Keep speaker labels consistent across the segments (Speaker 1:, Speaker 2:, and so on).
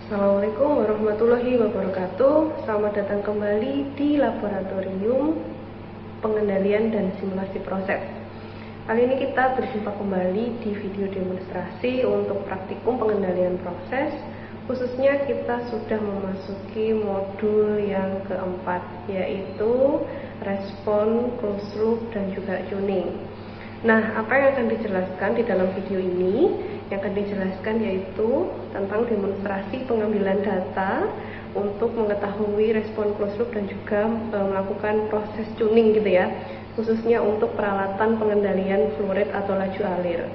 Speaker 1: Assalamualaikum warahmatullahi wabarakatuh. Selamat datang kembali di Laboratorium Pengendalian dan Simulasi Proses. Kali ini kita berjumpa kembali di video demonstrasi untuk praktikum pengendalian proses. Khususnya kita sudah memasuki modul yang keempat, yaitu respon, closed loop, dan juga tuning. Nah, apa yang akan dijelaskan di dalam video ini? Yang akan dijelaskan yaitu tentang demonstrasi pengambilan data untuk mengetahui respon closed loop dan juga melakukan proses tuning gitu ya, khususnya untuk peralatan pengendalian flow rate atau laju alir.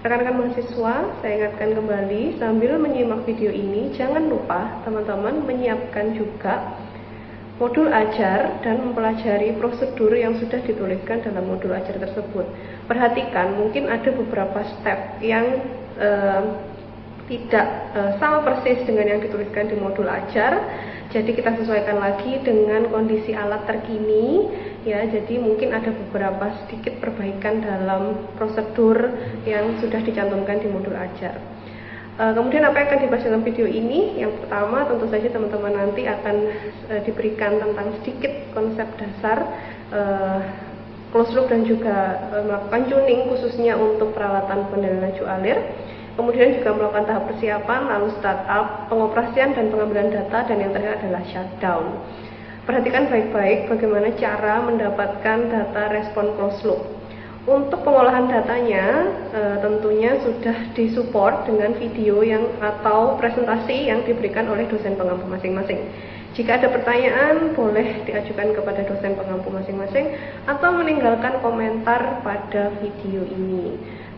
Speaker 1: Rekan-rekan mahasiswa, saya ingatkan kembali sambil menyimak video ini, jangan lupa teman-teman menyiapkan juga modul ajar dan mempelajari prosedur yang sudah dituliskan dalam modul ajar tersebut. Perhatikan, mungkin ada beberapa step yang tidak sama persis dengan yang dituliskan di modul ajar. Jadi kita sesuaikan lagi dengan kondisi alat terkini ya. Jadi mungkin ada beberapa sedikit perbaikan dalam prosedur yang sudah dicantumkan di modul ajar. Kemudian apa yang akan dibahas dalam video ini? Yang pertama tentu saja teman-teman nanti akan diberikan tentang sedikit konsep dasar closed loop dan juga melakukan tuning khususnya untuk peralatan pengendalian laju alir. Kemudian juga melakukan tahap persiapan, lalu startup, pengoperasian dan pengambilan data, dan yang terakhir adalah shutdown. Perhatikan baik-baik bagaimana cara mendapatkan data respon closed loop. Untuk pengolahan datanya tentunya sudah disupport dengan video atau presentasi yang diberikan oleh dosen pengampu masing-masing. Jika ada pertanyaan boleh diajukan kepada dosen pengampu masing-masing atau meninggalkan komentar pada video ini.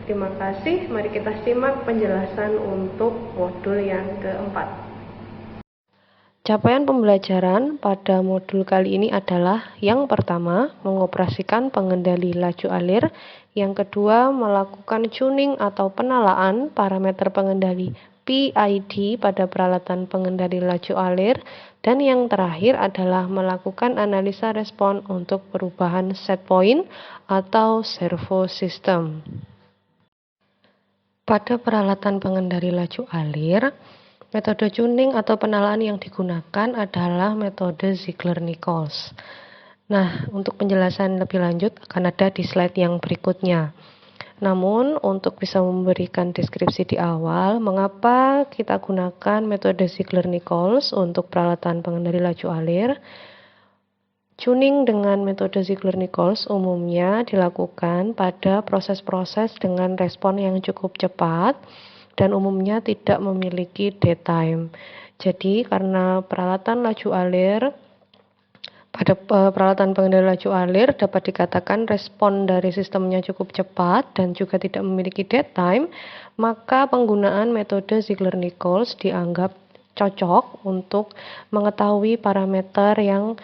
Speaker 1: Terima kasih, mari kita simak penjelasan untuk modul yang keempat. Capaian pembelajaran pada modul kali ini adalah yang pertama, mengoperasikan pengendali laju alir, yang kedua, melakukan tuning atau penalaan parameter pengendali PID pada peralatan pengendali laju alir, dan yang terakhir adalah melakukan analisa respon untuk perubahan set point atau servo system. Pada peralatan pengendali laju alir, metode tuning atau penalaan yang digunakan adalah metode Ziegler-Nichols. Nah, untuk penjelasan lebih lanjut akan ada di slide yang berikutnya. Namun, untuk bisa memberikan deskripsi di awal, mengapa kita gunakan metode Ziegler-Nichols untuk peralatan pengendali laju alir? Tuning dengan metode Ziegler-Nichols umumnya dilakukan pada proses-proses dengan respon yang cukup cepat dan umumnya tidak memiliki dead time. Jadi karena peralatan laju alir pada peralatan pengendali laju alir dapat dikatakan respon dari sistemnya cukup cepat dan juga tidak memiliki dead time, maka penggunaan metode Ziegler-Nichols dianggap cocok untuk mengetahui parameter yang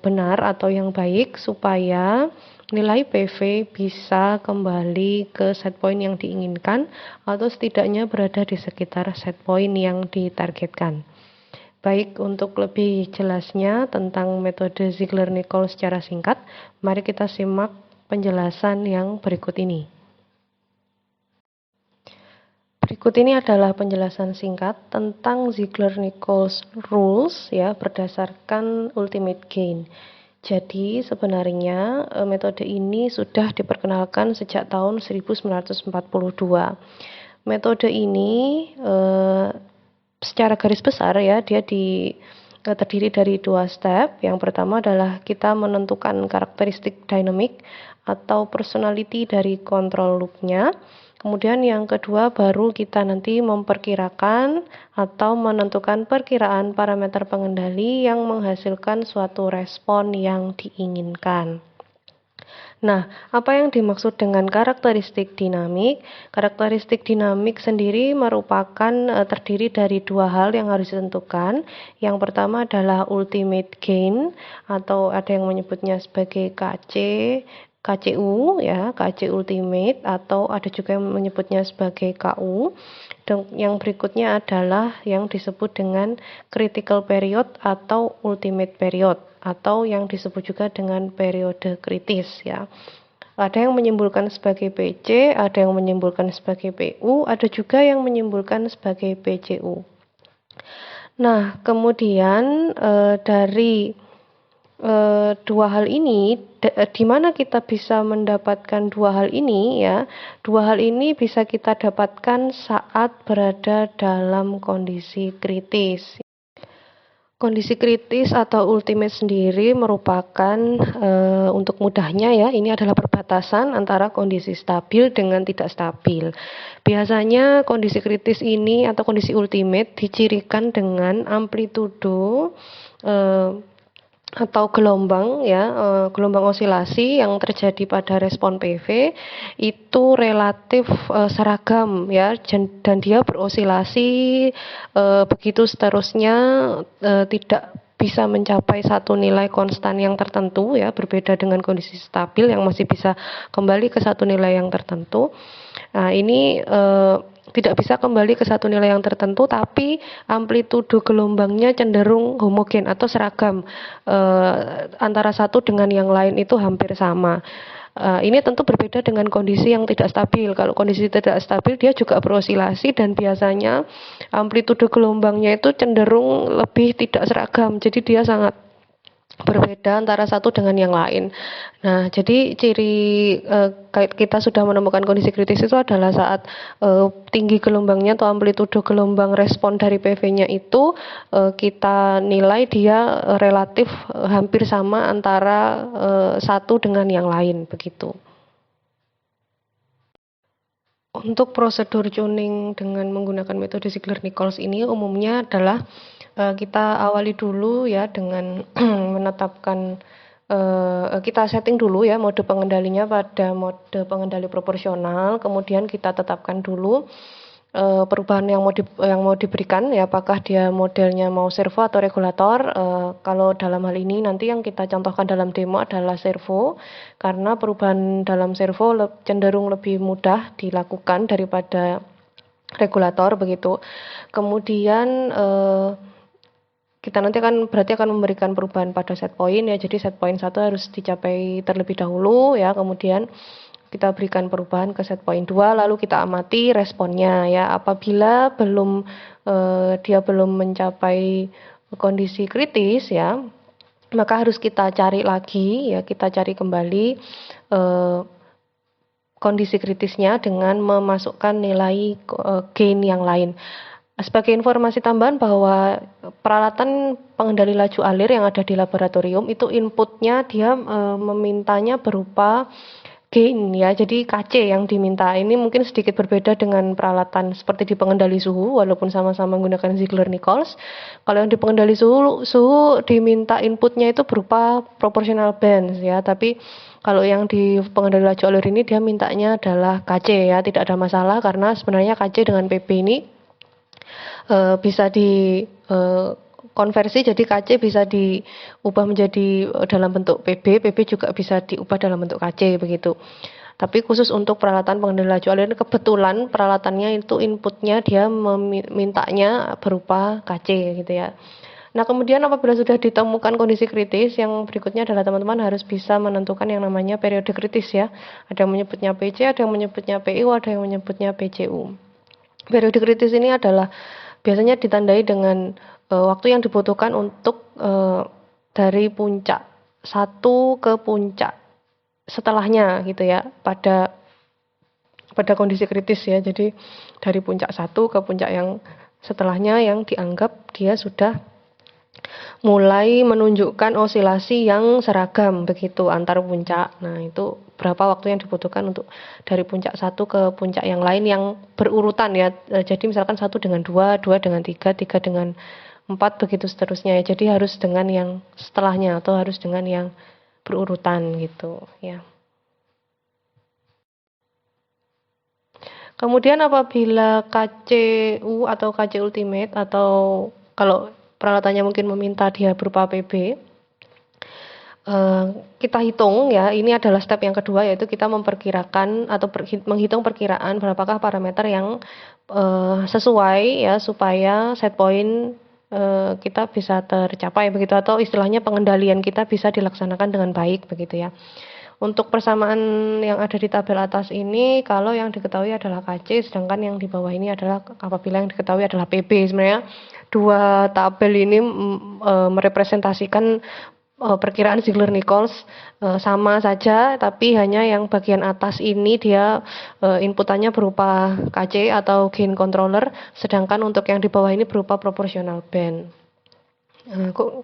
Speaker 1: benar atau yang baik supaya nilai PV bisa kembali ke set point yang diinginkan atau setidaknya berada di sekitar set point yang ditargetkan. Baik, untuk lebih jelasnya tentang metode Ziegler-Nichols secara singkat, mari kita simak penjelasan yang berikut ini. Berikut ini adalah penjelasan singkat tentang Ziegler-Nichols rules ya berdasarkan ultimate gain. Jadi sebenarnya metode ini sudah diperkenalkan sejak tahun 1942. Metode ini secara garis besar ya dia terdiri dari dua step. Yang pertama adalah kita menentukan karakteristik dinamik atau personality dari control loop-nya. Kemudian yang kedua baru kita nanti memperkirakan atau menentukan perkiraan parameter pengendali yang menghasilkan suatu respon yang diinginkan. Nah, apa yang dimaksud dengan karakteristik dinamik? Karakteristik dinamik sendiri merupakan terdiri dari dua hal yang harus ditentukan. Yang pertama adalah ultimate gain atau ada yang menyebutnya sebagai KCU ya, KC ultimate, atau ada juga yang menyebutnya sebagai KU. Dan yang berikutnya adalah yang disebut dengan critical period atau ultimate period, atau yang disebut juga dengan periode kritis ya. Ada yang menyimpulkan sebagai PC, ada yang menyimpulkan sebagai PU, ada juga yang menyimpulkan sebagai PCU. Nah, kemudian dari dua hal ini, di mana kita bisa mendapatkan dua hal ini ya? Dua hal ini bisa kita dapatkan saat berada dalam kondisi kritis. Kondisi kritis atau ultimate sendiri merupakan untuk mudahnya ya, ini adalah perbatasan antara kondisi stabil dengan tidak stabil. Biasanya kondisi kritis ini atau kondisi ultimate dicirikan dengan amplitudo atau gelombang ya, gelombang osilasi yang terjadi pada respon PV itu relatif seragam ya, dan dia berosilasi begitu seterusnya, tidak bisa mencapai satu nilai konstan yang tertentu ya, berbeda dengan kondisi stabil yang masih bisa kembali ke satu nilai yang tertentu. Nah, ini tidak bisa kembali ke satu nilai yang tertentu, tapi amplitudo gelombangnya cenderung homogen atau seragam, antara satu dengan yang lain itu hampir sama. Ini tentu berbeda dengan kondisi yang tidak stabil. Kalau kondisi tidak stabil, dia juga berosilasi dan biasanya amplitudo gelombangnya itu cenderung lebih tidak seragam. Jadi dia sangat berbeda antara satu dengan yang lain. Nah, jadi ciri kita sudah menemukan kondisi kritis itu adalah saat tinggi gelombangnya atau amplitudo gelombang respon dari PV-nya itu kita nilai dia relatif hampir sama antara satu dengan yang lain begitu. Untuk prosedur tuning dengan menggunakan metode Ziegler-Nichols ini umumnya adalah kita awali dulu ya dengan menetapkan, kita setting dulu ya mode pengendalinya pada mode pengendali proporsional, kemudian kita tetapkan dulu perubahan yang mau diberikan ya, apakah dia modelnya mau servo atau regulator. Kalau dalam hal ini nanti yang kita contohkan dalam demo adalah servo, karena perubahan dalam servo cenderung lebih mudah dilakukan daripada regulator begitu. Kemudian kita nanti berarti akan memberikan perubahan pada set point ya, jadi set point 1 harus dicapai terlebih dahulu ya, kemudian kita berikan perubahan ke set point 2, lalu kita amati responnya ya. Apabila dia belum mencapai kondisi kritis ya, maka harus kita cari lagi ya, kita cari kembali kondisi kritisnya dengan memasukkan nilai gain yang lain. Sebagai informasi tambahan bahwa peralatan pengendali laju alir yang ada di laboratorium itu inputnya dia memintanya berupa gain ya, jadi KC yang diminta. Ini mungkin sedikit berbeda dengan peralatan seperti di pengendali suhu, walaupun sama-sama menggunakan Ziegler-Nichols. Kalau yang di pengendali suhu diminta inputnya itu berupa proportional bands ya, tapi kalau yang di pengendali laju alir ini dia mintanya adalah KC ya, tidak ada masalah karena sebenarnya KC dengan PB ini bisa di konversi, jadi KC bisa diubah menjadi dalam bentuk PB juga bisa diubah dalam bentuk KC begitu. Tapi khusus untuk peralatan pengendali laju alir kebetulan peralatannya itu inputnya dia mintanya berupa KC gitu ya. Nah, kemudian apabila sudah ditemukan kondisi kritis, yang berikutnya adalah teman-teman harus bisa menentukan yang namanya periode kritis ya. Ada yang menyebutnya PC, ada yang menyebutnya PIU, ada yang menyebutnya PCU. Periode kritis ini adalah biasanya ditandai dengan waktu yang dibutuhkan untuk dari puncak 1 ke puncak setelahnya gitu ya, pada kondisi kritis ya. Jadi dari puncak 1 ke puncak yang setelahnya yang dianggap dia sudah mulai menunjukkan osilasi yang seragam begitu antar puncak. Nah, itu berapa waktu yang dibutuhkan untuk dari puncak 1 ke puncak yang lain yang berurutan ya. Jadi misalkan 1 dengan 2, 2 dengan 3, 3 dengan 4 begitu seterusnya ya. Jadi harus dengan yang setelahnya atau harus dengan yang berurutan gitu ya. Kemudian apabila KCU atau KC ultimate, atau kalau peralatannya mungkin meminta dia berupa PB, kita hitung ya, ini adalah step yang kedua, yaitu kita memperkirakan atau menghitung perkiraan berapakah parameter yang sesuai ya, supaya set point kita bisa tercapai begitu, atau istilahnya pengendalian kita bisa dilaksanakan dengan baik begitu ya. Untuk persamaan yang ada di tabel atas ini, kalau yang diketahui adalah KC, sedangkan yang di bawah ini adalah apabila yang diketahui adalah PB. Sebenarnya dua tabel ini merepresentasikan perkiraan Ziegler-Nichols sama saja, tapi hanya yang bagian atas ini dia inputannya berupa KC atau gain controller, sedangkan untuk yang di bawah ini berupa proportional band.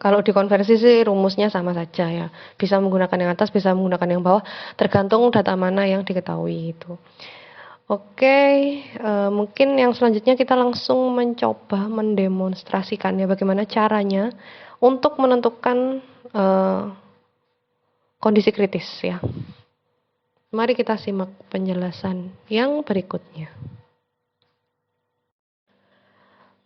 Speaker 1: Kalau dikonversi sih rumusnya sama saja ya, bisa menggunakan yang atas, bisa menggunakan yang bawah, tergantung data mana yang diketahui itu. Oke, mungkin yang selanjutnya kita langsung mencoba mendemonstrasikannya bagaimana caranya untuk menentukan kondisi kritis ya. Mari kita simak penjelasan yang berikutnya.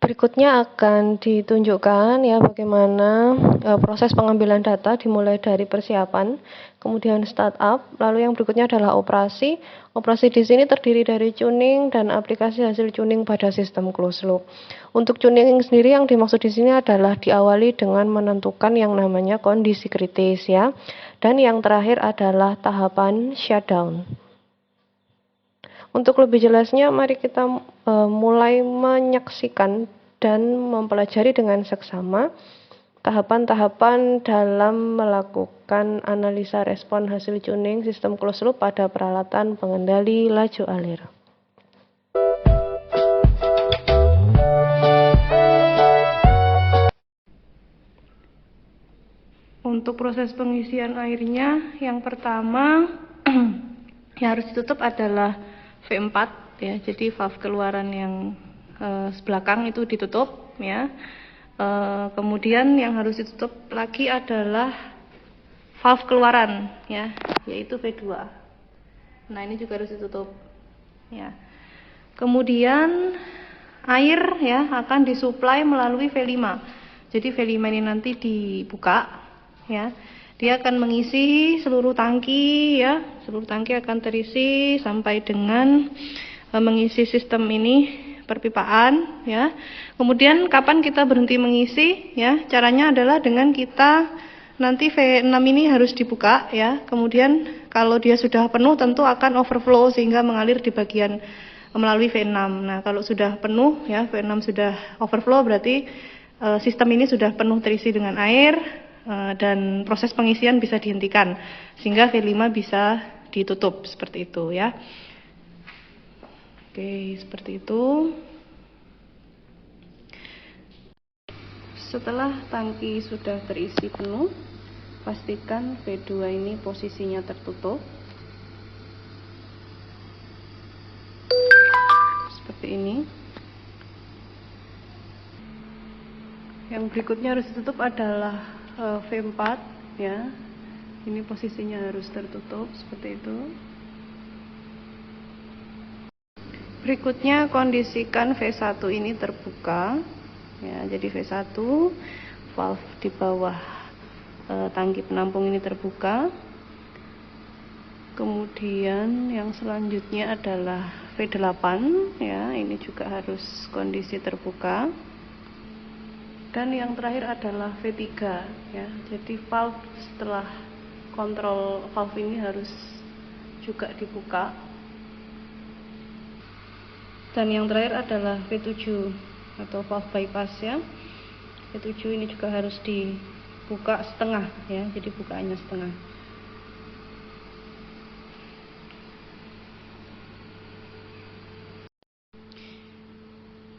Speaker 1: Berikutnya akan ditunjukkan ya bagaimana proses pengambilan data dimulai dari persiapan, kemudian startup, lalu yang berikutnya adalah operasi. Operasi di sini terdiri dari tuning dan aplikasi hasil tuning pada sistem closed loop. Untuk tuning sendiri yang dimaksud di sini adalah diawali dengan menentukan yang namanya kondisi kritis ya. Dan yang terakhir adalah tahapan shutdown. Untuk lebih jelasnya, mari kita mulai menyaksikan dan mempelajari dengan seksama tahapan-tahapan dalam melakukan analisa respon hasil tuning sistem closed loop pada peralatan pengendali laju alir. Untuk proses pengisian airnya, yang pertama yang harus ditutup adalah V4 ya, jadi valve keluaran yang sebelakang itu ditutup ya. Kemudian yang harus ditutup lagi adalah valve keluaran ya, yaitu V2. Nah, ini juga harus ditutup ya. Kemudian air ya akan disuplai melalui V5. Jadi V5 ini nanti dibuka ya. Dia akan mengisi seluruh tangki ya. Seluruh tangki akan terisi sampai dengan mengisi sistem ini perpipaan ya. Kemudian kapan kita berhenti mengisi ya? Caranya adalah dengan kita nanti V6 ini harus dibuka ya. Kemudian kalau dia sudah penuh tentu akan overflow sehingga mengalir di bagian melalui V6. Nah, kalau sudah penuh ya, V6 sudah overflow berarti sistem ini sudah penuh terisi dengan air. Dan proses pengisian bisa dihentikan sehingga V5 bisa ditutup seperti itu ya. Oke, seperti itu. Setelah tangki sudah terisi penuh, pastikan V2 ini posisinya tertutup seperti ini. Yang berikutnya harus ditutup adalah V4 ya, ini posisinya harus tertutup seperti itu. Berikutnya kondisikan V1 ini terbuka ya, jadi V1 valve di bawah tangki penampung ini terbuka. Kemudian yang selanjutnya adalah V8 ya, ini juga harus kondisi terbuka. Dan yang terakhir adalah V3 ya. Jadi valve setelah kontrol valve ini harus juga dibuka. Dan yang terakhir adalah V7 atau valve bypass ya. V7 ini juga harus dibuka setengah ya. Jadi bukaannya setengah.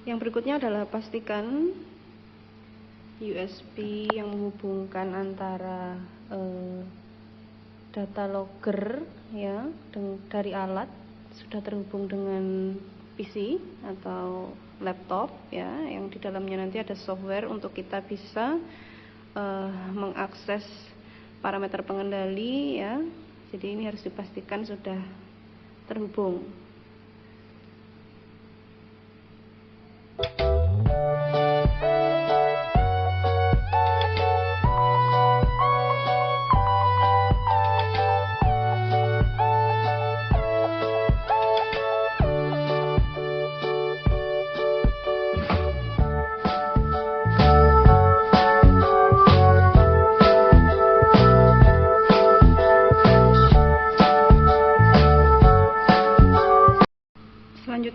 Speaker 1: Yang berikutnya adalah pastikan USB yang menghubungkan antara data logger ya dari alat sudah terhubung dengan PC atau laptop ya, yang di dalamnya nanti ada software untuk kita bisa mengakses parameter pengendali ya. Jadi ini harus dipastikan sudah terhubung.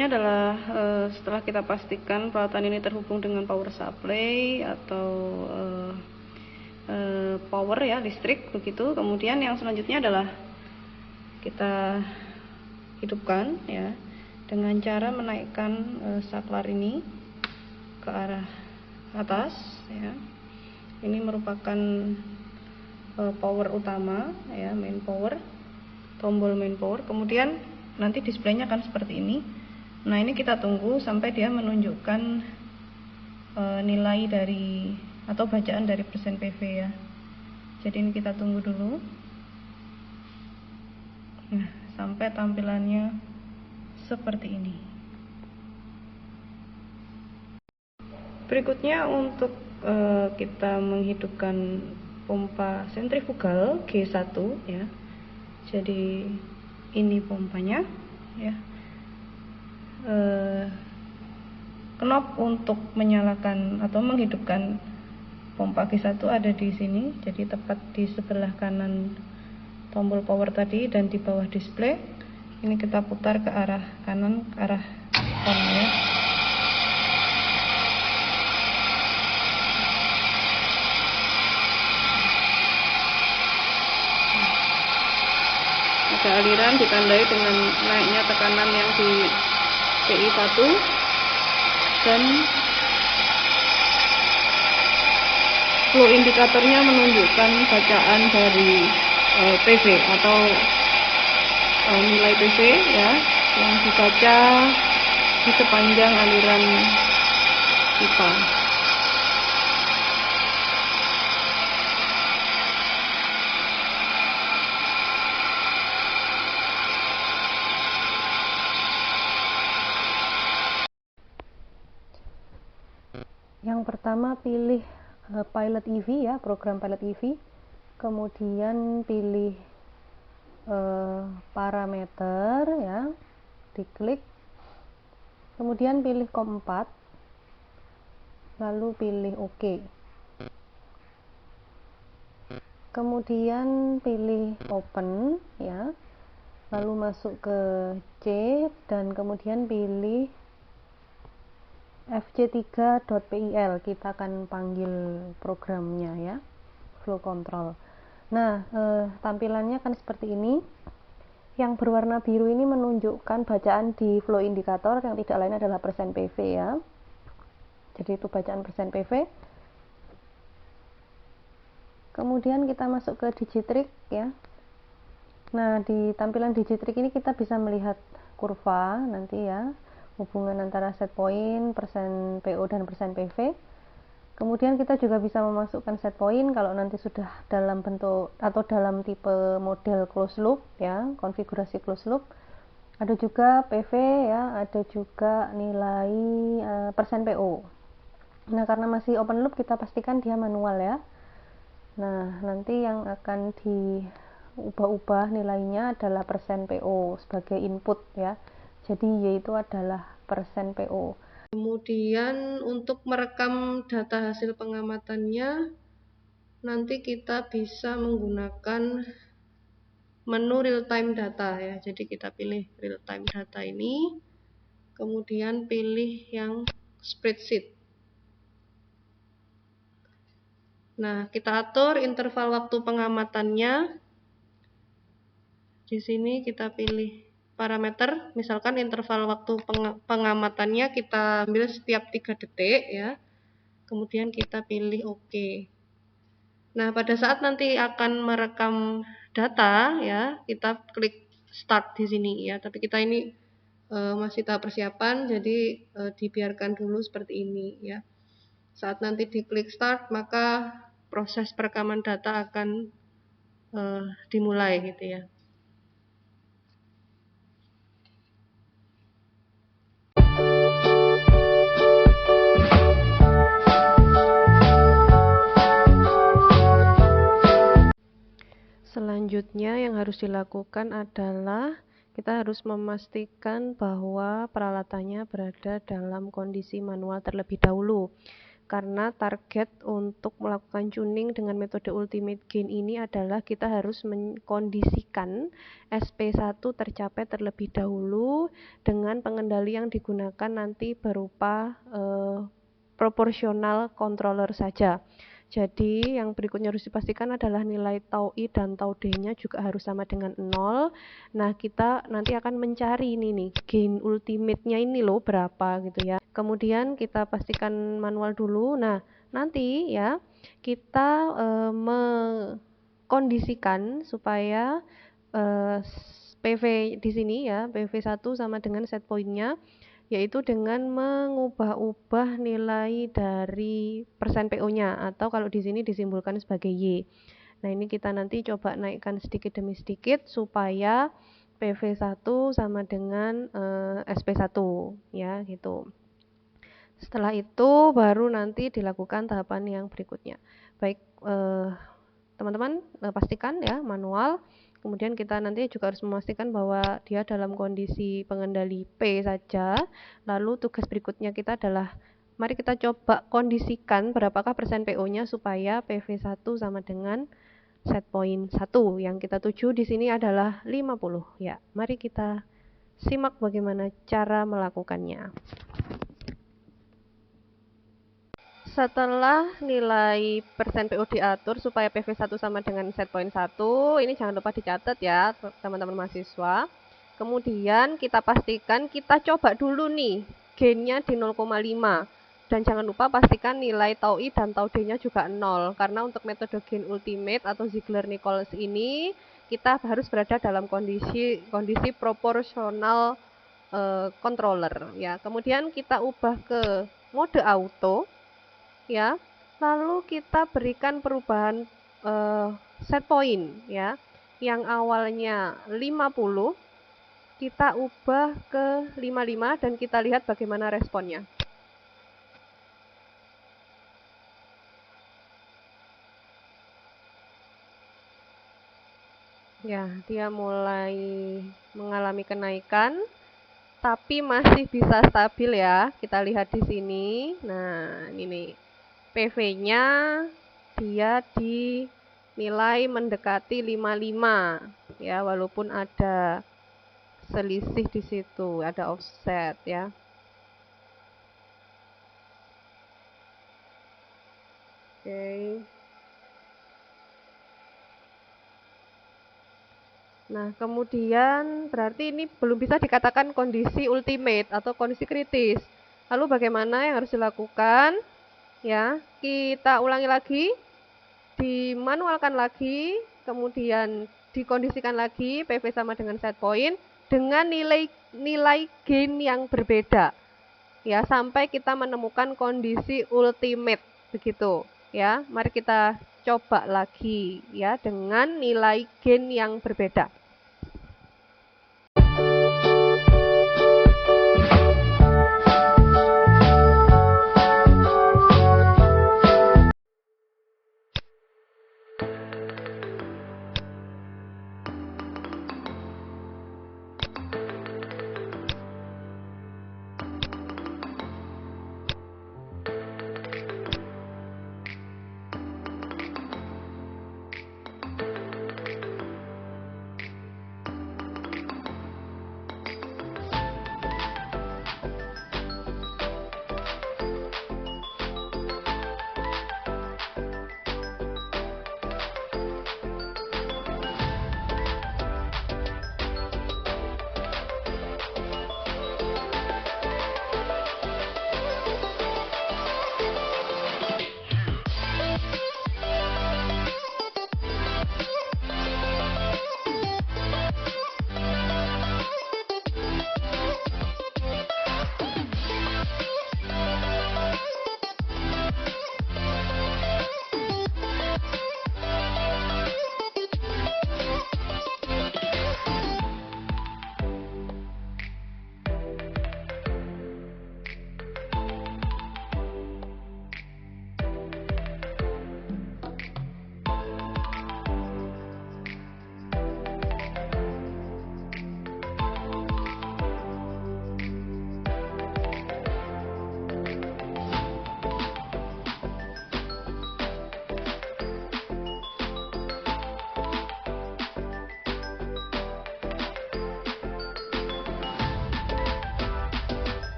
Speaker 2: Berikutnya adalah setelah kita pastikan peralatan ini terhubung dengan power supply atau power ya, listrik begitu. Kemudian yang selanjutnya adalah kita hidupkan ya dengan cara menaikkan saklar ini ke arah atas ya. Ini merupakan power utama ya, main power, tombol main power. Kemudian nanti displaynya akan seperti ini. Nah, ini kita tunggu sampai dia menunjukkan nilai dari atau bacaan dari persen PV ya. Jadi ini kita tunggu dulu. Nah, sampai tampilannya seperti ini. Berikutnya untuk kita menghidupkan pompa sentrifugal G1 ya. Jadi ini pompanya ya. Knop untuk menyalakan atau menghidupkan pompa G1 ada di sini, jadi tepat di sebelah kanan tombol power tadi dan di bawah display. Ini kita putar ke arah kanan, ke arah on ya. Ada aliran ditandai dengan naiknya tekanan yang di PI1 dan flow indikatornya menunjukkan bacaan dari PV atau nilai PV ya yang dibaca di sepanjang aliran pipa.
Speaker 1: Yang pertama pilih Pilot EV ya, program Pilot EV. Kemudian pilih parameter ya, diklik. Kemudian pilih COM 4. Lalu pilih OK. Kemudian pilih Open ya. Lalu masuk ke C dan kemudian pilih fc3.pil, kita akan panggil programnya ya, flow control. Nah, tampilannya kan seperti ini. Yang berwarna biru ini menunjukkan bacaan di flow indikator yang tidak lain adalah persen PV ya. Jadi itu bacaan persen PV. Kemudian kita masuk ke Digitrick ya. Nah, di tampilan Digitrick ini kita bisa melihat kurva nanti ya, hubungan antara set point, persen PO dan persen PV. Kemudian kita juga bisa memasukkan set point kalau nanti sudah dalam bentuk atau dalam tipe model closed loop ya, konfigurasi closed loop. Ada juga PV ya, ada juga nilai persen PO. Nah, karena masih open loop kita pastikan dia manual ya. Nah, nanti yang akan diubah-ubah nilainya adalah persen PO sebagai input ya. Jadi yaitu adalah persen PO. Kemudian untuk merekam data hasil pengamatannya, nanti kita bisa menggunakan menu real time data ya. Jadi kita pilih real time data ini, kemudian pilih yang spreadsheet. Nah, kita atur interval waktu pengamatannya. Di sini kita pilih parameter, misalkan interval waktu pengamatannya kita ambil setiap 3 detik ya. Kemudian kita pilih OK. Nah, pada saat nanti akan merekam data ya, kita klik start di sini ya. Tapi kita ini masih tahap persiapan, jadi dibiarkan dulu seperti ini ya. Saat nanti diklik start, maka proses perekaman data akan dimulai gitu ya. Selanjutnya yang harus dilakukan adalah kita harus memastikan bahwa peralatannya berada dalam kondisi manual terlebih dahulu. karena target untuk melakukan tuning dengan metode ultimate gain ini adalah kita harus mengkondisikan SP1 tercapai terlebih dahulu dengan pengendali yang digunakan nanti berupa proporsional controller saja. Jadi yang berikutnya harus dipastikan adalah nilai tau I dan tau D-nya juga harus sama dengan 0. Nah, kita nanti akan mencari ini nih, gain ultimate-nya ini loh berapa gitu ya. Kemudian kita pastikan manual dulu. Nah, nanti ya kita mengkondisikan supaya PV di sini ya, PV1 sama dengan set point-nya, yaitu dengan mengubah-ubah nilai dari persen PO-nya, atau kalau di sini disimbolkan sebagai Y. Nah, ini kita nanti coba naikkan sedikit demi sedikit supaya PV1 sama dengan SP1 ya, gitu. Setelah itu baru nanti dilakukan tahapan yang berikutnya. Baik, teman-teman pastikan ya manual. Kemudian kita nanti juga harus memastikan bahwa dia dalam kondisi pengendali P saja. Lalu tugas berikutnya kita adalah mari kita coba kondisikan berapakah persen PO-nya supaya PV1 sama dengan set point 1. Yang kita tuju di sini adalah 50 ya. Mari kita simak bagaimana cara melakukannya. Setelah nilai persen PO diatur supaya PV1 sama dengan set point 1, ini jangan lupa dicatat ya teman-teman mahasiswa. Kemudian kita pastikan, kita coba dulu nih gainnya di 0,5. Dan jangan lupa pastikan nilai tau I dan tau D-nya juga 0. Karena untuk metode gain ultimate atau Ziegler-Nichols ini, kita harus berada dalam kondisi proporsional controller ya. Kemudian kita ubah ke mode auto. Ya, lalu kita berikan perubahan set point ya, yang awalnya 50 kita ubah ke 55 dan kita lihat bagaimana responnya. Ya, dia mulai mengalami kenaikan, tapi masih bisa stabil ya. Kita lihat di sini. Nah, ini PV-nya dia dinilai mendekati 55 ya, walaupun ada selisih di situ, ada offset ya. Oke. Nah, kemudian berarti ini belum bisa dikatakan kondisi ultimate atau kondisi kritis. Lalu bagaimana yang harus dilakukan? Ya, kita ulangi lagi, dimanualkan lagi, kemudian dikondisikan lagi PV sama dengan set point dengan nilai gain yang berbeda. Ya, sampai kita menemukan kondisi ultimate begitu. Ya, mari kita coba lagi ya dengan nilai gain yang berbeda.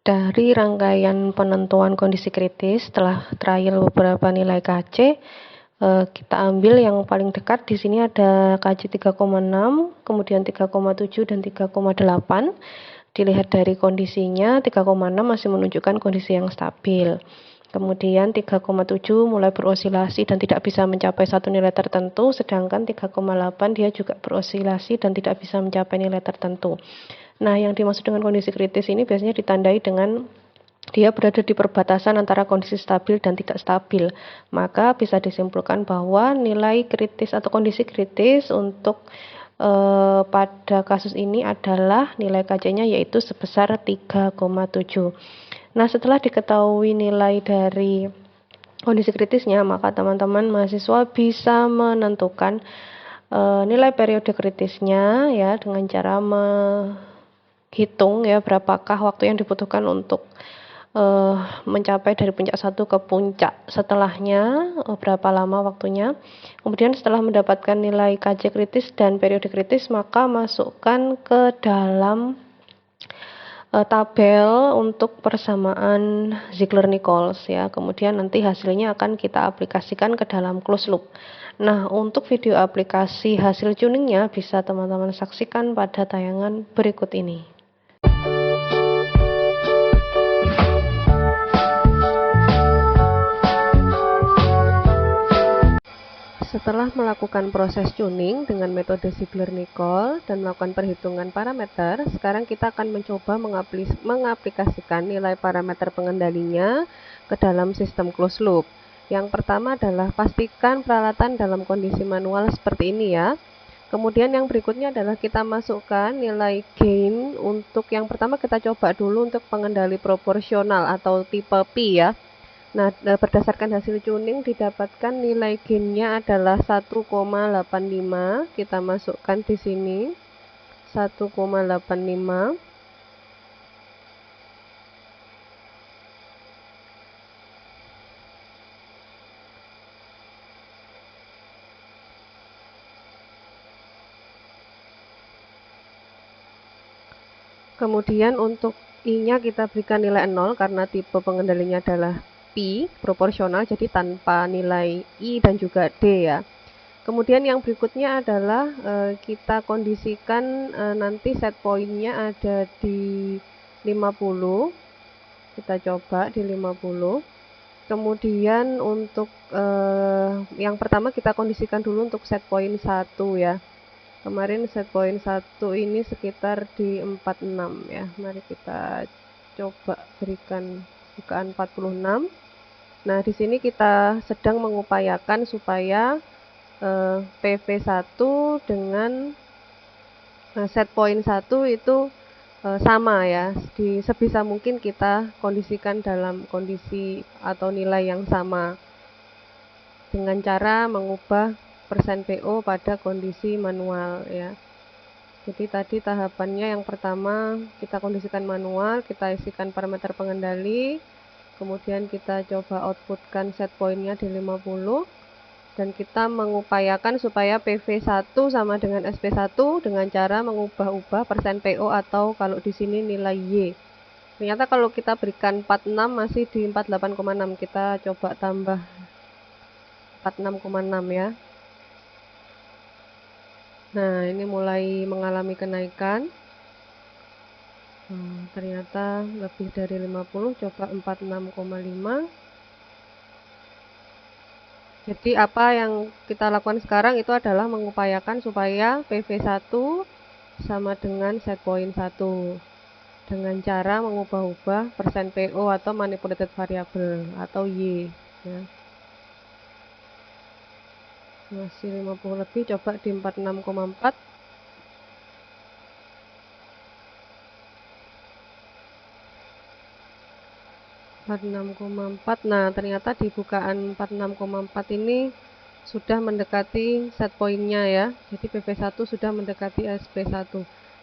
Speaker 1: Dari rangkaian penentuan kondisi kritis setelah trial beberapa nilai KC, kita ambil yang paling dekat. Di sini ada KC 3,6, kemudian 3,7 dan 3,8. Dilihat dari kondisinya, 3,6 masih menunjukkan kondisi yang stabil. Kemudian 3,7 mulai berosilasi dan tidak bisa mencapai satu nilai tertentu, sedangkan 3,8 dia juga berosilasi dan tidak bisa mencapai nilai tertentu. Nah, yang dimaksud dengan kondisi kritis ini biasanya ditandai dengan dia berada di perbatasan antara kondisi stabil dan tidak stabil. Maka bisa disimpulkan bahwa nilai kritis atau kondisi kritis untuk pada kasus ini adalah nilai KC-nya yaitu sebesar 3,7. Nah, setelah diketahui nilai dari kondisi kritisnya, maka teman-teman mahasiswa bisa menentukan nilai periode kritisnya ya dengan cara hitung ya berapakah waktu yang dibutuhkan untuk mencapai dari puncak 1 ke puncak setelahnya, berapa lama waktunya. Kemudian setelah mendapatkan nilai KC kritis dan periode kritis, maka masukkan ke dalam tabel untuk persamaan Ziegler-Nichols ya. Kemudian nanti hasilnya akan kita aplikasikan ke dalam closed loop. Nah, untuk video aplikasi hasil tuningnya bisa teman-teman saksikan pada tayangan berikut ini. Setelah melakukan proses tuning dengan metode Ziegler-Nichols dan melakukan perhitungan parameter, sekarang kita akan mencoba mengaplikasikan nilai parameter pengendalinya ke dalam sistem closed loop. Yang pertama adalah pastikan peralatan dalam kondisi manual seperti ini ya. Kemudian yang berikutnya adalah kita masukkan nilai gain. Untuk yang pertama kita coba dulu untuk pengendali proporsional atau tipe P ya. Nah, berdasarkan hasil tuning didapatkan nilai gainnya adalah 1,85. Kita masukkan di sini 1,85. Kemudian untuk I-nya kita berikan nilai 0 karena tipe pengendalinya adalah P, proporsional, jadi tanpa nilai I dan juga D ya. Kemudian yang berikutnya adalah kita kondisikan nanti set pointnya ada di 50. Kita coba di 50. Kemudian untuk yang pertama kita kondisikan dulu untuk set point 1 ya. Kemarin set point 1 ini sekitar di 46 ya. Mari kita coba berikan bukaan 46. Nah, di sini kita sedang mengupayakan supaya PV1 dengan set point 1 itu sama ya. Sebisa mungkin kita kondisikan dalam kondisi atau nilai yang sama dengan cara mengubah persen PO pada kondisi manual ya. Jadi tadi tahapannya yang pertama kita kondisikan manual, kita isikan parameter pengendali, kemudian kita coba outputkan set pointnya di 50 dan kita mengupayakan supaya PV1 sama dengan SP1 dengan cara mengubah-ubah persen PO atau kalau di sini nilai Y. Ternyata kalau kita berikan 46 masih di 48,6. Kita coba tambah 46,6 ya. Nah, ini mulai mengalami kenaikan. Ternyata lebih dari 50, coba 46,5. Jadi apa yang kita lakukan sekarang itu adalah mengupayakan supaya PV1 sama dengan set point 1 dengan cara mengubah-ubah persen PO atau manipulated variable atau Y ya. Masih 50 lebih, coba di 46,4. Nah, ternyata di bukaan 46,4 ini sudah mendekati set pointnya ya. Jadi PV1 sudah mendekati SP1.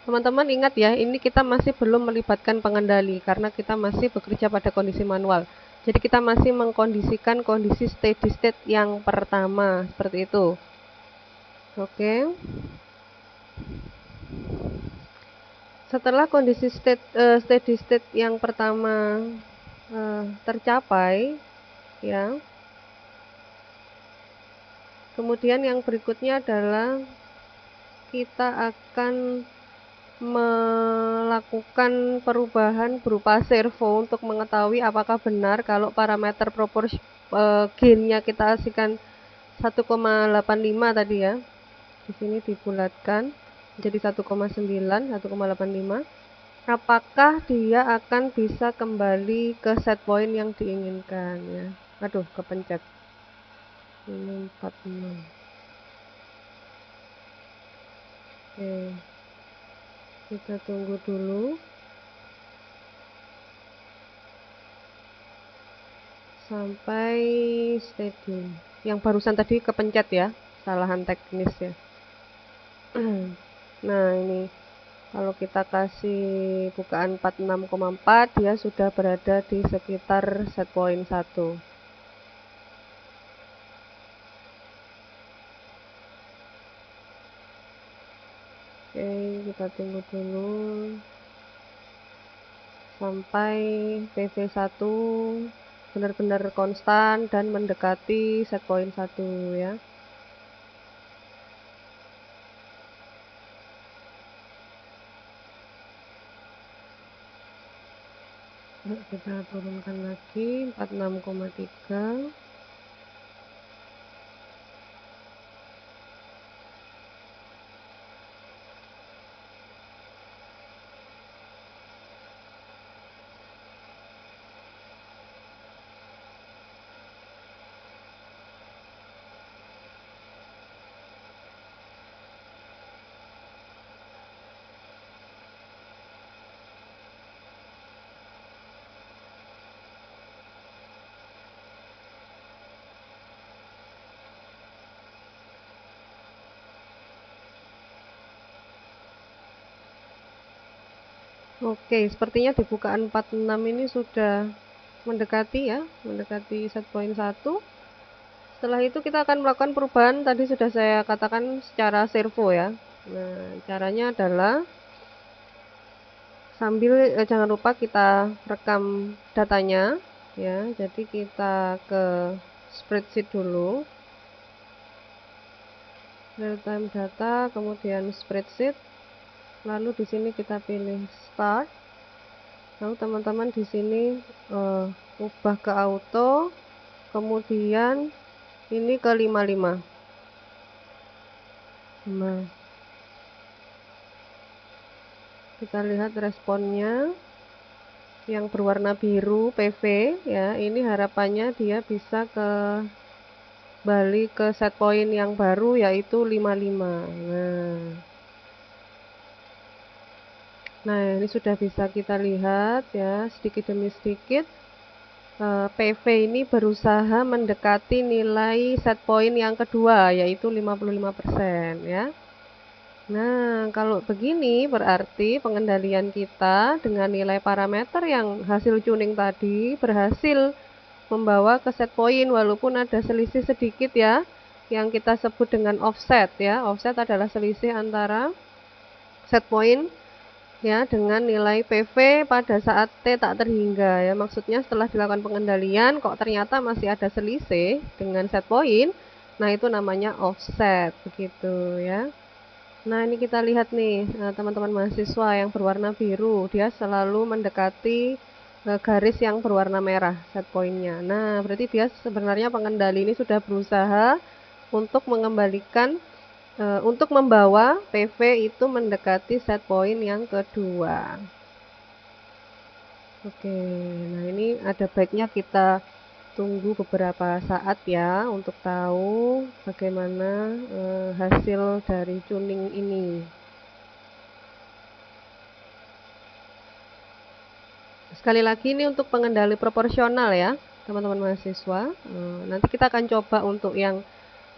Speaker 1: Teman-teman ingat ya, ini kita masih belum melibatkan pengendali karena kita masih bekerja pada kondisi manual. Jadi kita masih mengkondisikan kondisi steady state yang pertama, seperti itu. Oke. Setelah kondisi steady state yang pertama tercapai, ya, kemudian yang berikutnya adalah kita akan melakukan perubahan berupa servo untuk mengetahui apakah benar kalau parameter gainnya kita asihkan 1,85 tadi ya. Di sini dibulatkan jadi 1,9, 1,85. Apakah dia akan bisa kembali ke set point yang diinginkan ya. Aduh, kepencet. Ini 46. Oke. Kita tunggu dulu sampai steady. Yang barusan tadi kepencet ya, kesalahan teknis ya. Nah, ini kalau kita kasih bukaan 46,4, dia sudah berada di sekitar set point 1. Oke, kita tunggu dulu sampai PV1 benar-benar konstan dan mendekati set point 1 ya. Kita turunkan lagi 46,3. Oke, sepertinya di bukaan 46 ini sudah mendekati ya, mendekati set point 1. Setelah itu kita akan melakukan perubahan, tadi sudah saya katakan secara servo ya. Nah, caranya adalah sambil jangan lupa kita rekam datanya ya. Jadi kita ke spreadsheet dulu. Real time data, kemudian spreadsheet. Lalu di sini kita pilih start. Lalu teman-teman di sini ubah ke auto, kemudian ini ke 55. Nah, kita lihat responnya yang berwarna biru PV ya. Ini harapannya dia bisa kembali ke set point yang baru yaitu 55. Nah, ini sudah bisa kita lihat ya, sedikit demi sedikit PV ini berusaha mendekati nilai set point yang kedua yaitu 55% ya. Nah, kalau begini berarti pengendalian kita dengan nilai parameter yang hasil tuning tadi berhasil membawa ke set point walaupun ada selisih sedikit ya, yang kita sebut dengan offset ya. Offset adalah selisih antara set point ya dengan nilai PV pada saat T tak terhingga ya. Maksudnya setelah dilakukan pengendalian kok ternyata masih ada selisih dengan set point. Nah, itu namanya offset begitu ya. Nah, ini kita lihat nih teman-teman mahasiswa yang berwarna biru, dia selalu mendekati garis yang berwarna merah set point-nya. Nah, berarti dia sebenarnya pengendali ini sudah berusaha untuk mengembalikan untuk membawa PV itu mendekati set point yang kedua. Oke, nah ini ada baiknya kita tunggu beberapa saat ya untuk tahu bagaimana hasil dari tuning ini. Sekali lagi ini untuk pengendali proporsional ya teman-teman mahasiswa. Nanti kita akan coba untuk yang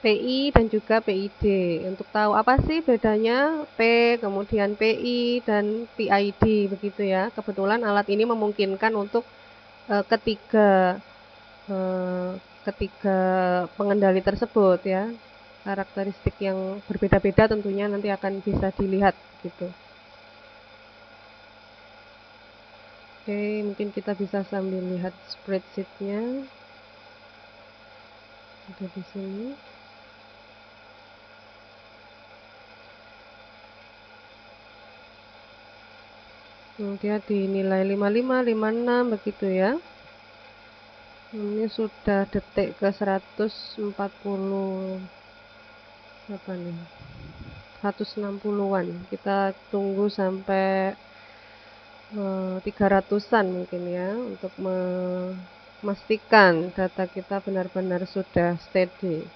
Speaker 1: PI dan juga PID. Untuk tahu apa sih bedanya P, kemudian PI, dan PID begitu ya. Kebetulan alat ini memungkinkan untuk ketiga pengendali tersebut ya. Karakteristik yang berbeda-beda tentunya nanti akan bisa dilihat gitu. Oke, mungkin kita bisa sambil lihat spreadsheetnya. Ada di sini. Dia dinilai 55, 56 begitu ya. Ini sudah detik ke 140 apa nih? 160-an. Kita tunggu sampai 300-an mungkin ya untuk memastikan data kita benar-benar sudah steady.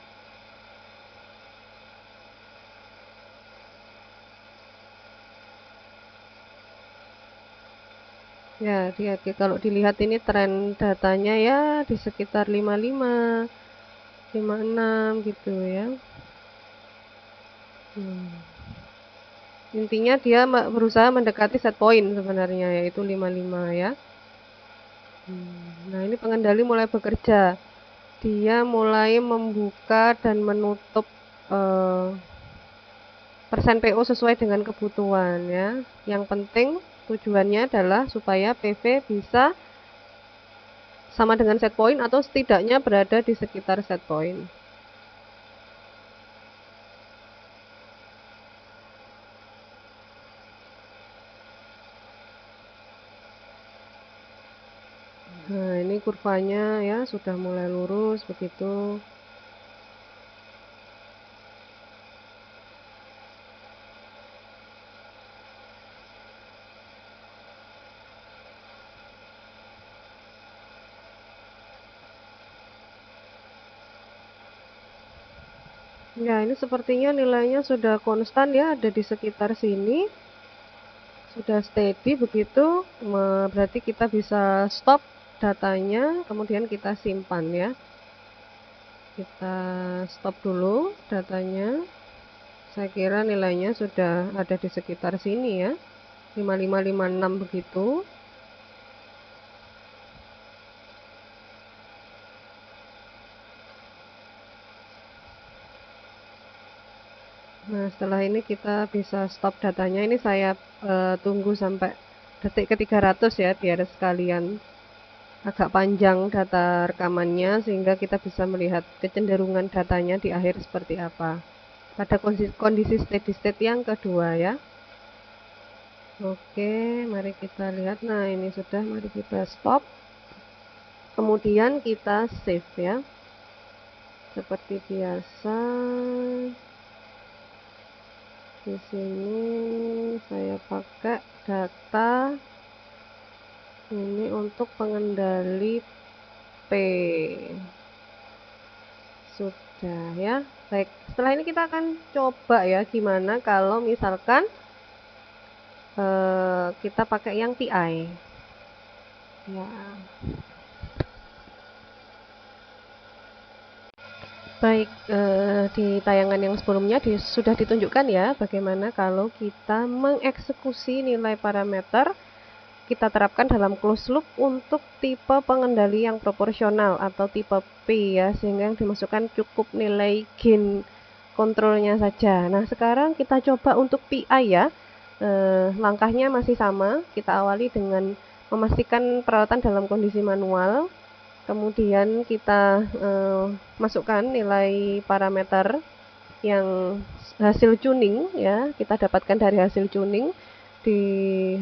Speaker 1: Ya, kalau dilihat ini tren datanya ya di sekitar 55, 56 gitu ya. Intinya dia berusaha mendekati set point sebenarnya, yaitu 55 ya. Nah, ini pengendali mulai bekerja. Dia mulai membuka dan menutup persen PO sesuai dengan kebutuhan ya. Yang penting tujuannya adalah supaya PV bisa sama dengan set point atau setidaknya berada di sekitar set point. Nah, ini kurvanya ya sudah mulai lurus begitu. Ya, ini sepertinya nilainya sudah konstan ya, ada di sekitar sini. Sudah steady begitu, berarti kita bisa stop datanya, kemudian kita simpan ya. Kita stop dulu datanya. Saya kira nilainya sudah ada di sekitar sini ya, 55, 56 begitu. Nah, setelah ini kita bisa stop datanya. Ini saya tunggu sampai detik ke 300 ya, biar sekalian agak panjang data rekamannya sehingga kita bisa melihat kecenderungan datanya di akhir seperti apa pada kondisi steady state yang kedua ya. Oke, mari kita lihat. Nah, ini sudah, mari kita stop, kemudian kita save ya, seperti biasa. Di sini saya pakai data ini untuk pengendali P. Sudah ya. Baik, setelah ini kita akan coba ya gimana kalau misalkan kita pakai yang TI ya. Baik, di tayangan yang sebelumnya sudah ditunjukkan ya bagaimana kalau kita mengeksekusi nilai parameter kita terapkan dalam closed loop untuk tipe pengendali yang proporsional atau tipe P ya, sehingga yang dimasukkan cukup nilai gain kontrolnya saja. Nah, sekarang kita coba untuk PI ya. Langkahnya masih sama, kita awali dengan memastikan peralatan dalam kondisi manual. Kemudian kita masukkan nilai parameter yang hasil tuning ya, kita dapatkan dari hasil tuning. Di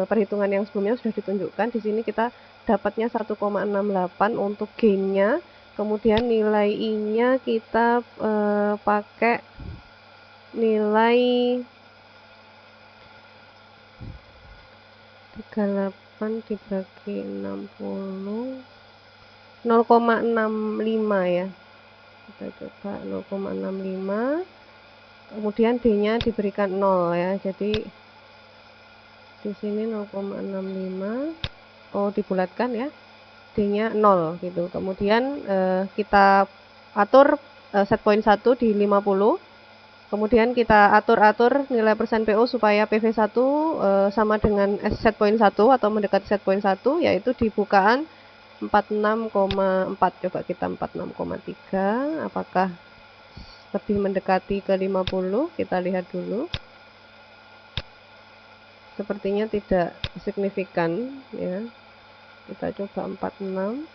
Speaker 1: perhitungan yang sebelumnya sudah ditunjukkan. Di sini kita dapatnya 1,68 untuk gainnya. Kemudian nilai I-nya kita pakai nilai 38 dibagi 60 0,65 ya. Kita coba 0,65. Kemudian D-nya diberikan 0 ya. Jadi di sini 0,65. Oh, dibulatkan ya. D-nya 0 gitu. Kemudian kita atur set point 1 di 50. Kemudian kita atur nilai persen PO supaya PV1 sama dengan set point 1 atau mendekati set point 1, yaitu di bukaan 46,4. Coba kita 46,3. Apakah lebih mendekati ke 50? Kita lihat dulu. sepertinya tidak signifikan ya. Kita coba 46.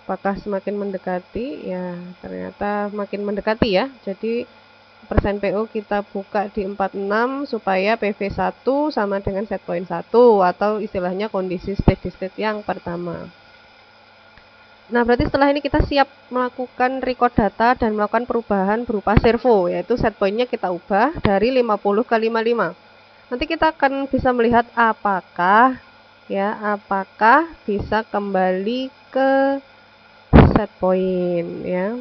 Speaker 1: Apakah semakin mendekati? Ya, ternyata makin mendekati ya. Jadi persen PO kita buka di 46 supaya PV1 sama dengan set point 1 atau istilahnya kondisi steady state yang pertama. Nah, berarti setelah ini kita siap melakukan record data dan melakukan perubahan berupa servo, yaitu set point-nya kita ubah dari 50 ke 55. Nanti kita akan bisa melihat apakah bisa kembali ke set point ya.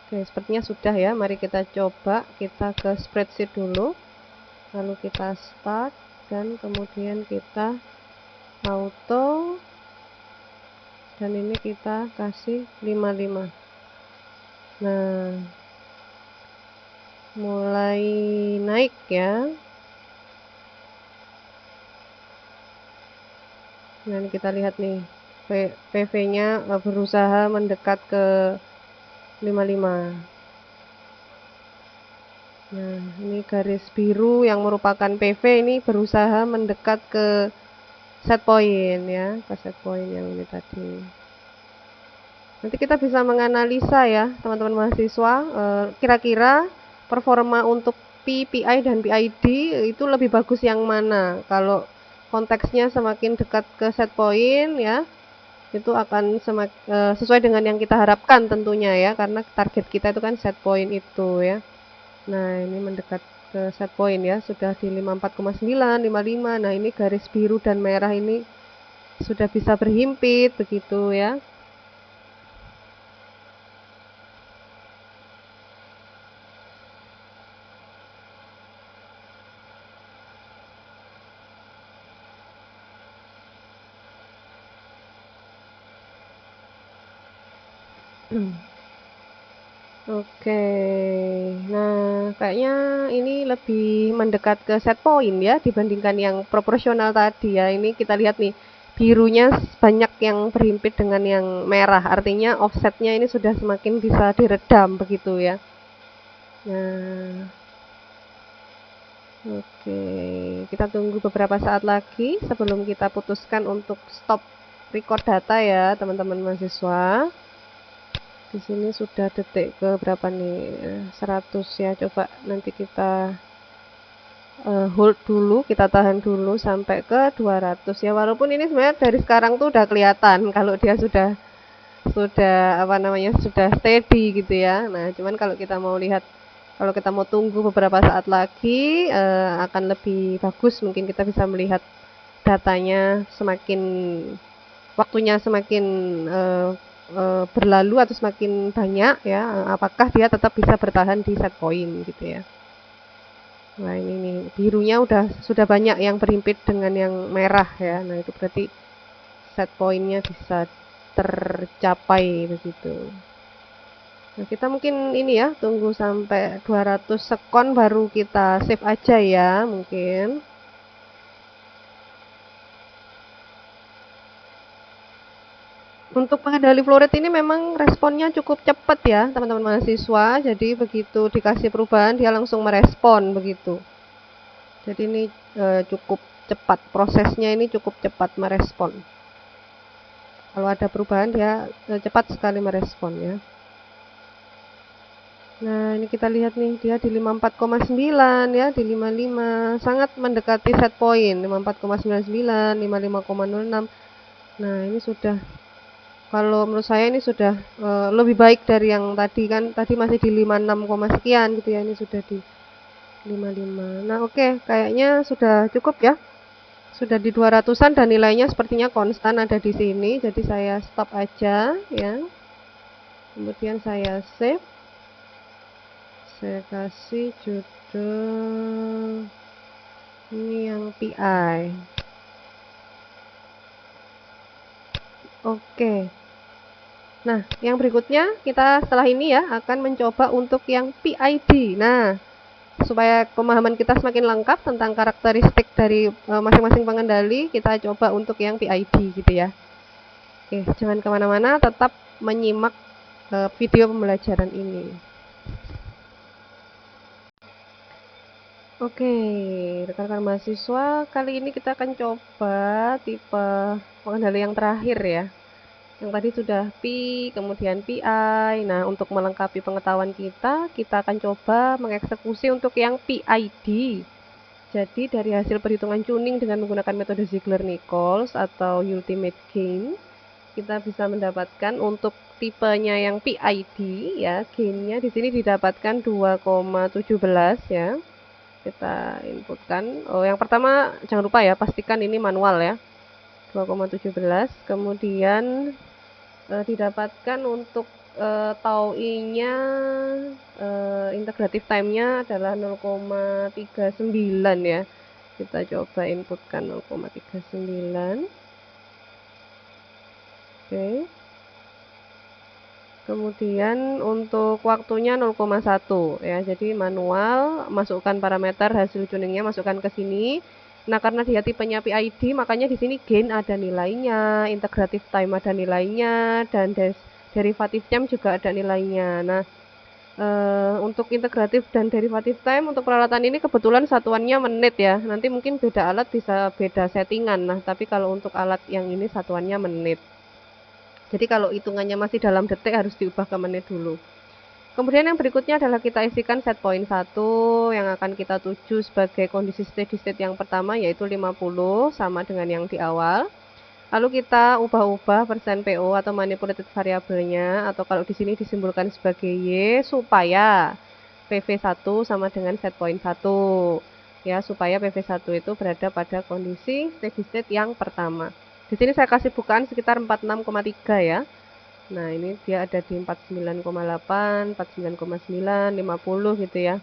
Speaker 1: Oke, sepertinya sudah ya. Mari kita coba, kita ke spreadsheet dulu. Lalu kita start dan kemudian kita auto, dan ini kita kasih 55. Nah, mulai naik ya. Nah, ini kita lihat nih, PV nya berusaha mendekat ke 55. Nah, ini garis biru yang merupakan PV ini berusaha mendekat ke set point ya, ke set point yang ini tadi. Nanti kita bisa menganalisa ya teman-teman mahasiswa, kira-kira performa untuk PPI dan PID itu lebih bagus yang mana. Kalau konteksnya semakin dekat ke set point ya, itu akan sesuai dengan yang kita harapkan tentunya ya, karena target kita itu kan set point itu ya. Nah, ini mendekat ke set point ya, sudah di 54,9, 55. Nah, ini garis biru dan merah ini sudah bisa berhimpit begitu ya. Oke, nah kayaknya ini lebih mendekat ke set point ya dibandingkan yang proporsional tadi ya. Ini kita lihat nih, birunya banyak yang berhimpit dengan yang merah, artinya offsetnya ini sudah semakin bisa diredam begitu ya. Nah, oke, kita tunggu beberapa saat lagi sebelum kita putuskan untuk stop record data ya teman-teman mahasiswa. Di sini sudah detik ke berapa nih, 100 ya. Coba nanti kita hold dulu, kita tahan dulu sampai ke 200 ya. Walaupun ini sebenarnya dari sekarang tuh udah kelihatan kalau dia sudah sudah steady gitu ya. Nah, cuman kalau kita mau lihat, kalau kita mau tunggu beberapa saat lagi akan lebih bagus, mungkin kita bisa melihat datanya semakin waktunya semakin berlalu atau semakin banyak ya, apakah dia tetap bisa bertahan di set point gitu ya. Nah, ini nih birunya sudah banyak yang berhimpit dengan yang merah ya. Nah, itu berarti set pointnya bisa tercapai begitu. Nah, kita mungkin ini ya, tunggu sampai 200 sekon baru kita save aja ya mungkin. Untuk pengendali flow rate ini memang responnya cukup cepat ya teman-teman mahasiswa. Jadi begitu dikasih perubahan dia langsung merespon begitu. Jadi ini cukup cepat, prosesnya ini cukup cepat merespon. Kalau ada perubahan dia cepat sekali merespon ya. Nah, ini kita lihat nih, dia di 54,9 ya, di 55, sangat mendekati set point, 54,99, 55,06. Nah, ini sudah, kalau menurut saya ini sudah lebih baik dari yang tadi kan, tadi masih di 56, sekian gitu ya, ini sudah di 55. Nah, oke, kayaknya sudah cukup ya. Sudah di 200-an dan nilainya sepertinya konstan ada di sini. Jadi saya stop aja ya. Kemudian saya save. Saya kasih judul ini yang PI. Oke. Nah, yang berikutnya kita setelah ini ya akan mencoba untuk yang PID. Nah, supaya pemahaman kita semakin lengkap tentang karakteristik dari masing-masing pengendali, kita coba untuk yang PID gitu ya. Oke, jangan kemana-mana, tetap menyimak video pembelajaran ini. Oke, rekan-rekan mahasiswa, kali ini kita akan coba tipe pengendali yang terakhir ya. Yang tadi sudah Pi, kemudian PI. Nah, untuk melengkapi pengetahuan kita akan coba mengeksekusi untuk yang PID. Jadi dari hasil perhitungan tuning dengan menggunakan metode Ziegler-Nichols atau Ultimate Gain, kita bisa mendapatkan untuk tipenya yang PID ya, gainnya di sini didapatkan 2,17 ya. Kita inputkan. Oh, yang pertama jangan lupa ya, pastikan ini manual ya. 2,17. Kemudian didapatkan untuk tau I-nya integratif time-nya adalah 0,39 ya. Kita coba inputkan 0,39. Oke. Kemudian untuk waktunya 0,1 ya. Jadi manual, masukkan parameter hasil tuningnya, masukkan ke sini. Nah, karena dia tipenya PID, makanya di sini gain ada nilainya, integratif time ada nilainya, dan derivative time juga ada nilainya. Nah, untuk integratif dan derivative time untuk peralatan ini kebetulan satuannya menit ya. Nanti mungkin beda alat bisa beda settingan. Nah, tapi kalau untuk alat yang ini satuannya menit. Jadi kalau hitungannya masih dalam detik harus diubah ke menit dulu. Kemudian yang berikutnya adalah kita isikan set point 1 yang akan kita tuju sebagai kondisi steady state yang pertama, yaitu 50 sama dengan yang di awal. Lalu kita ubah-ubah persen PO atau manipulated variabelnya, atau kalau di sini disimbolkan sebagai Y, supaya PV1 sama dengan set point 1 ya, supaya PV1 itu berada pada kondisi steady state yang pertama. Di sini saya kasih bukaan sekitar 46,3 ya. Nah, ini dia ada di 49,8, 49,9, 50 gitu ya.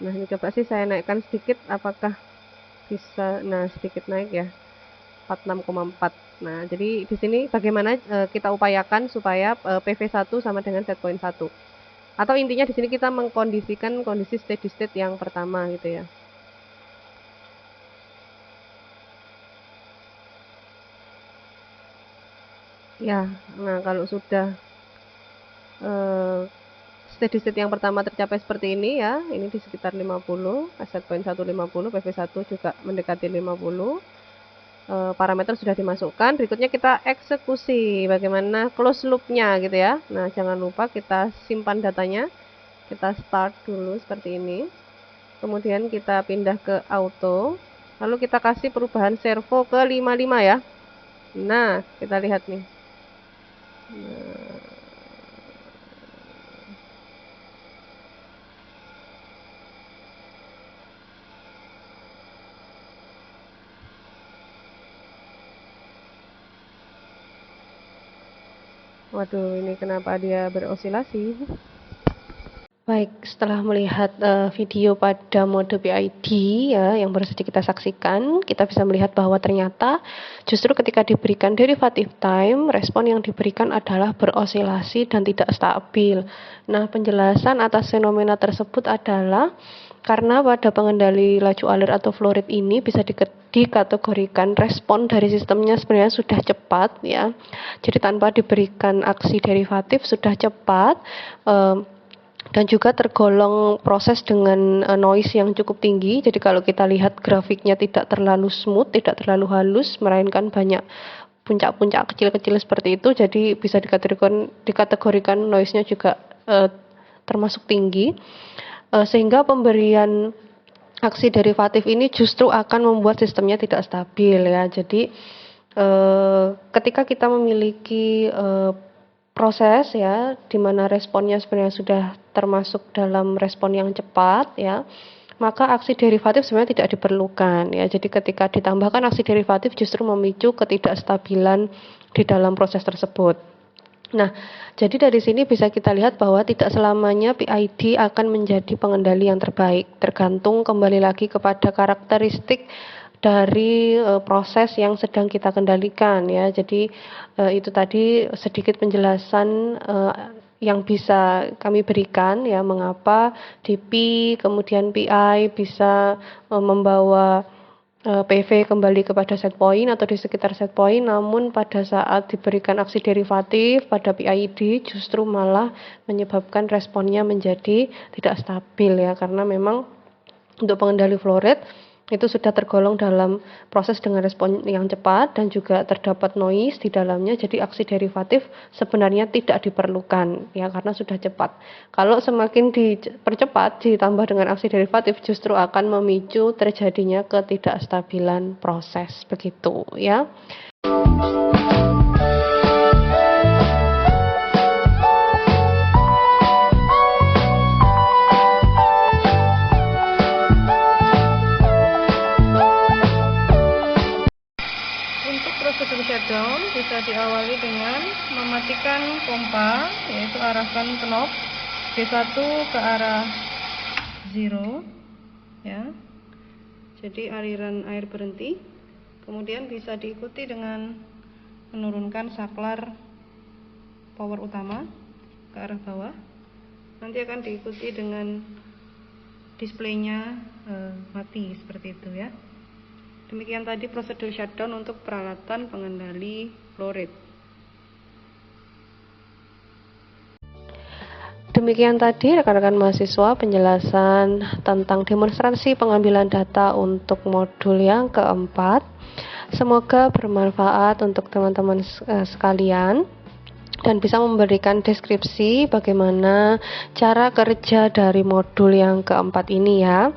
Speaker 1: Nah, ini coba sih saya naikkan sedikit, apakah bisa. Nah, sedikit naik ya, 46,4. Nah, jadi di sini bagaimana kita upayakan supaya PV1 sama dengan set point 1. Atau intinya di sini kita mengkondisikan kondisi steady state yang pertama gitu ya. Ya, nah kalau sudah steady state yang pertama tercapai seperti ini ya, ini di sekitar 50, set point 1 50, PV1 juga mendekati 50. Parameter sudah dimasukkan, berikutnya kita eksekusi bagaimana close loop-nya gitu ya. Nah, jangan lupa kita simpan datanya. Kita start dulu seperti ini. Kemudian kita pindah ke auto. Lalu kita kasih perubahan servo ke 55 ya. Nah, kita lihat nih. Waduh, ini kenapa dia berosilasi? Baik, setelah melihat video pada mode PID ya yang baru saja kita saksikan, kita bisa melihat bahwa ternyata justru ketika diberikan derivative time, respon yang diberikan adalah berosilasi dan tidak stabil. Nah, penjelasan atas fenomena tersebut adalah karena pada pengendali laju alir atau flow rate ini bisa dikategorikan respon dari sistemnya sebenarnya sudah cepat ya. Jadi tanpa diberikan aksi derivatif sudah cepat, dan juga tergolong proses dengan noise yang cukup tinggi. Jadi kalau kita lihat grafiknya tidak terlalu smooth, tidak terlalu halus, melainkan banyak puncak-puncak kecil-kecil seperti itu. Jadi bisa dikategorikan noise-nya juga termasuk tinggi, sehingga pemberian aksi derivatif ini justru akan membuat sistemnya tidak stabil ya. Jadi ketika kita memiliki proses ya di mana responnya sebenarnya sudah termasuk dalam respon yang cepat ya, maka aksi derivatif sebenarnya tidak diperlukan ya. Jadi ketika ditambahkan aksi derivatif justru memicu ketidakstabilan di dalam proses tersebut. Nah, jadi dari sini bisa kita lihat bahwa tidak selamanya PID akan menjadi pengendali yang terbaik, tergantung kembali lagi kepada karakteristik dari proses yang sedang kita kendalikan ya. Jadi itu tadi sedikit penjelasan yang bisa kami berikan ya, mengapa DP kemudian PI bisa membawa PV kembali kepada set point atau di sekitar set point, namun pada saat diberikan aksi derivatif pada PID justru malah menyebabkan responnya menjadi tidak stabil ya, karena memang untuk pengendali flow rate itu sudah tergolong dalam proses dengan respon yang cepat dan juga terdapat noise di dalamnya, jadi aksi derivatif sebenarnya tidak diperlukan ya karena sudah cepat. Kalau semakin dipercepat ditambah dengan aksi derivatif justru akan memicu terjadinya ketidakstabilan proses, begitu ya.
Speaker 2: Prosedur shutdown bisa diawali dengan mematikan pompa, yaitu arahkan knob D1 ke arah 0 ya. Jadi aliran air berhenti. Kemudian bisa diikuti dengan menurunkan saklar power utama ke arah bawah. Nanti akan diikuti dengan displaynya mati seperti itu ya. Demikian tadi prosedur shutdown untuk peralatan pengendali flow rate.
Speaker 1: Demikian tadi rekan-rekan mahasiswa penjelasan tentang demonstrasi pengambilan data untuk modul yang keempat. Semoga bermanfaat untuk teman-teman sekalian dan bisa memberikan deskripsi bagaimana cara kerja dari modul yang keempat ini ya.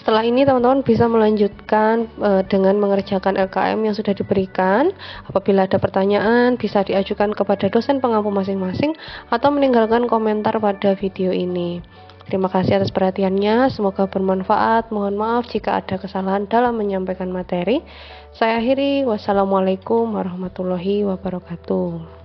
Speaker 1: Setelah ini teman-teman bisa melanjutkan dengan mengerjakan LKM yang sudah diberikan. Apabila ada pertanyaan bisa diajukan kepada dosen pengampu masing-masing atau meninggalkan komentar pada video ini. Terima kasih atas perhatiannya, semoga bermanfaat. Mohon maaf jika ada kesalahan dalam menyampaikan materi. Saya akhiri, wassalamualaikum warahmatullahi wabarakatuh.